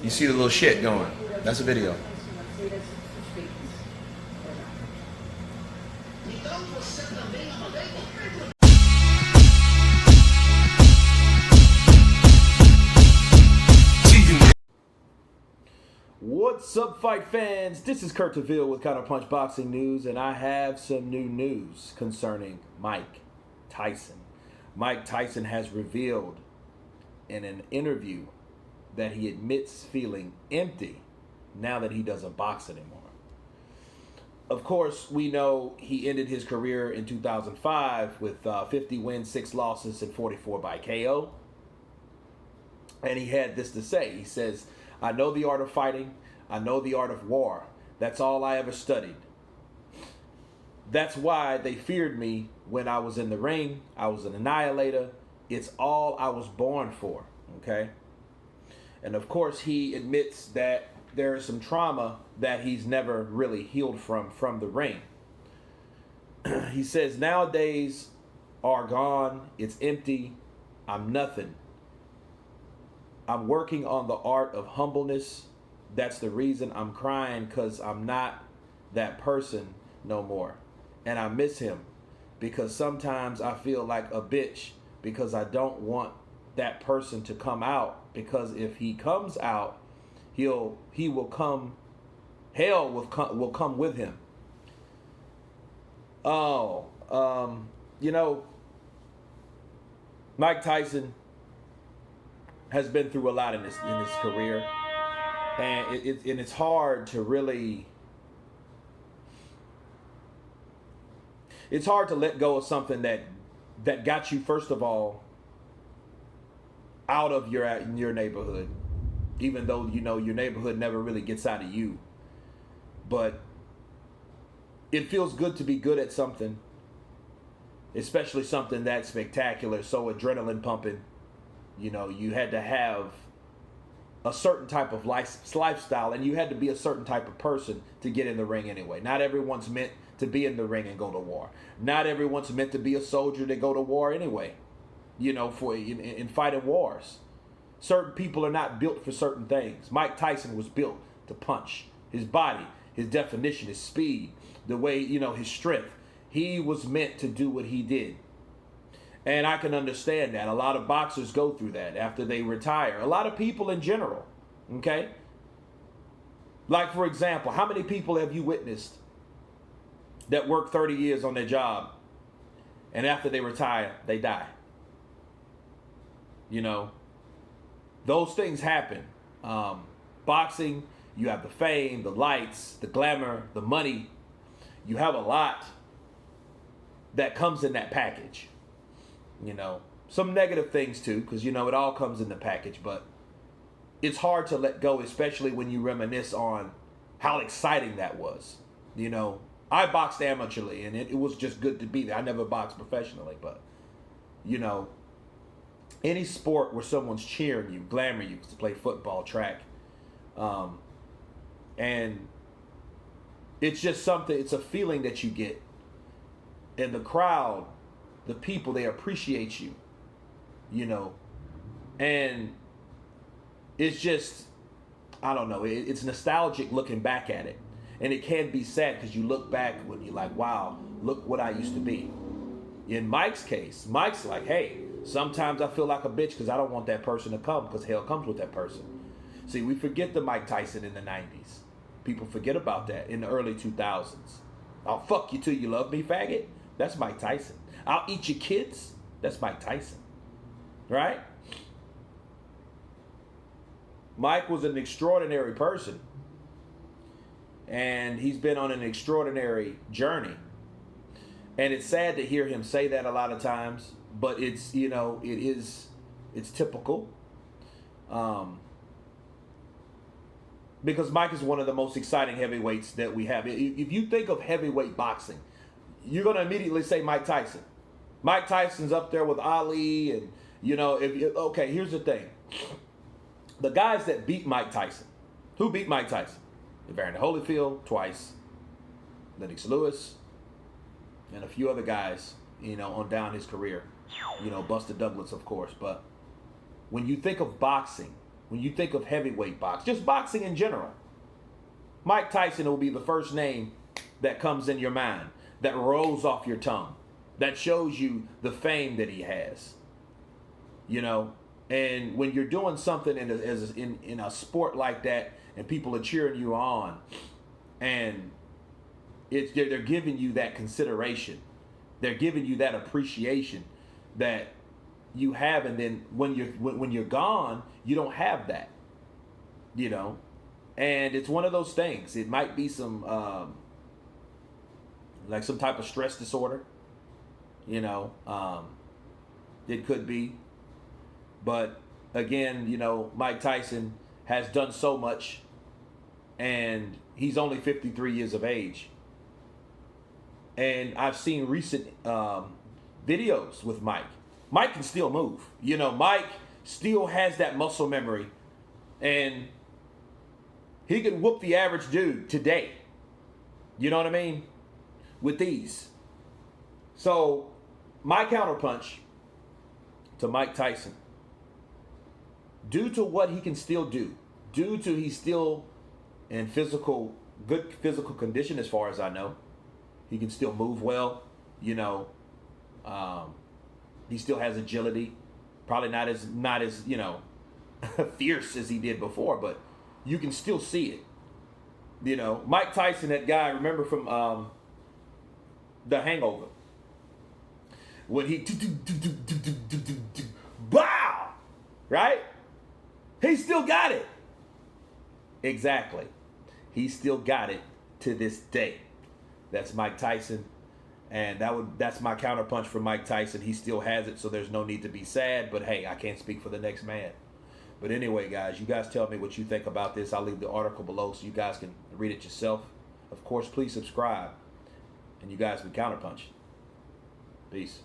You see the little shit going. That's a video. What's up, fight fans? This is Kurt DeVille with Counterpunch Boxing News, and I have some new news concerning Mike Tyson. Mike Tyson has revealed in an interview that he admits feeling empty now that he doesn't box anymore. Of course, we know he ended his career in 2005 with 50 wins, 6 losses, and 44 by KO. And he had this to say. He says, "I know the art of fighting. I know the art of war. That's all I ever studied. That's why they feared me when I was in the ring. I was an annihilator. It's all I was born for." Okay? And of course, he admits that there is some trauma that he's never really healed from the ring. He says, "Nowadays are gone. It's empty. I'm nothing. I'm working on the art of humbleness. That's the reason I'm crying, because I'm not that person no more. And I miss him because sometimes I feel like a bitch because I don't want that person to come out, because if he comes out, he will come, hell will come with him." Mike Tyson has been through a lot in his career, and it's hard to really, it's hard to let go of something that got you, first of all, out of your neighborhood, even though your neighborhood never really gets out of you. But it feels good to be good at something, especially something that spectacular, so adrenaline pumping. You had to have a certain type of lifestyle, and you had to be a certain type of person to get in the ring anyway. Not everyone's meant to be in the ring and go to war. Not everyone's meant to be a soldier to go to war anyway. For in fighting wars, certain people are not built for certain things. Mike Tyson was built to punch. His body, his definition, his speed, the way, his strength. He was meant to do what he did. And I can understand that. A lot of boxers go through that after they retire. A lot of people in general, okay? Like, for example, how many people have you witnessed that work 30 years on their job, and after they retire, they die? Those things happen. Boxing, you have the fame, the lights, the glamour, the money. You have a lot that comes in that package. Some negative things too, because it all comes in the package, but it's hard to let go, especially when you reminisce on how exciting that was. I boxed amateurly, and it was just good to be there. I never boxed professionally, but any sport where someone's cheering you, glamour you, to play football, track, and it's just something, it's a feeling that you get, and the crowd, the people, they appreciate you, and it's just, I don't know, it's nostalgic looking back at it, and it can be sad because you look back when you're like, wow, look what I used to be. In Mike's case, Mike's like, hey, sometimes I feel like a bitch because I don't want that person to come, because hell comes with that person. See, we forget the Mike Tyson in the 90s. People forget about that in the early 2000s. I'll fuck you till you love me, faggot. That's Mike Tyson. I'll eat your kids. That's Mike Tyson. Right? Mike was an extraordinary person. And he's been on an extraordinary journey. And it's sad to hear him say that a lot of times. But it's, it's typical. Because Mike is one of the most exciting heavyweights that we have. If you think of heavyweight boxing, you're going to immediately say Mike Tyson. Mike Tyson's up there with Ali, and okay, here's the thing. The guys that beat Mike Tyson, who beat Mike Tyson? Evander Holyfield twice, Lennox Lewis, and a few other guys, on down his career. Buster Douglas, of course. But when you think of boxing, when you think of heavyweight boxing, just boxing in general, Mike Tyson will be the first name that comes in your mind, that rolls off your tongue, that shows you the fame that he has. You know, and when you're doing something in a sport like that, and people are cheering you on, and they're giving you that consideration, they're giving you that appreciation that you have, and then when you're gone, you don't have that. You know, and it's one of those things. It might be some like some type of stress disorder. You know, it could be. But again, you know, Mike Tyson has done so much, and he's only 53 years of age. And I've seen recent videos with Mike. Mike can still move. You know, Mike still has that muscle memory, and he can whoop the average dude today. You know what I mean? With ease. So, my counterpunch to Mike Tyson, due to what he can still do, due to he's still in good physical condition as far as I know, he can still move well, you know, he still has agility, probably not as you know, fierce as he did before, but you can still see it. You know, Mike Tyson, that guy, remember from The Hangover, when he bow, right? He still got it. Exactly. He still got it to this day. That's Mike Tyson. And that's my counterpunch for Mike Tyson. He still has it, so there's no need to be sad. But hey, I can't speak for the next man. But anyway, guys, you guys tell me what you think about this. I'll leave the article below so you guys can read it yourself. Of course, please subscribe. And you guys can counterpunch. Peace.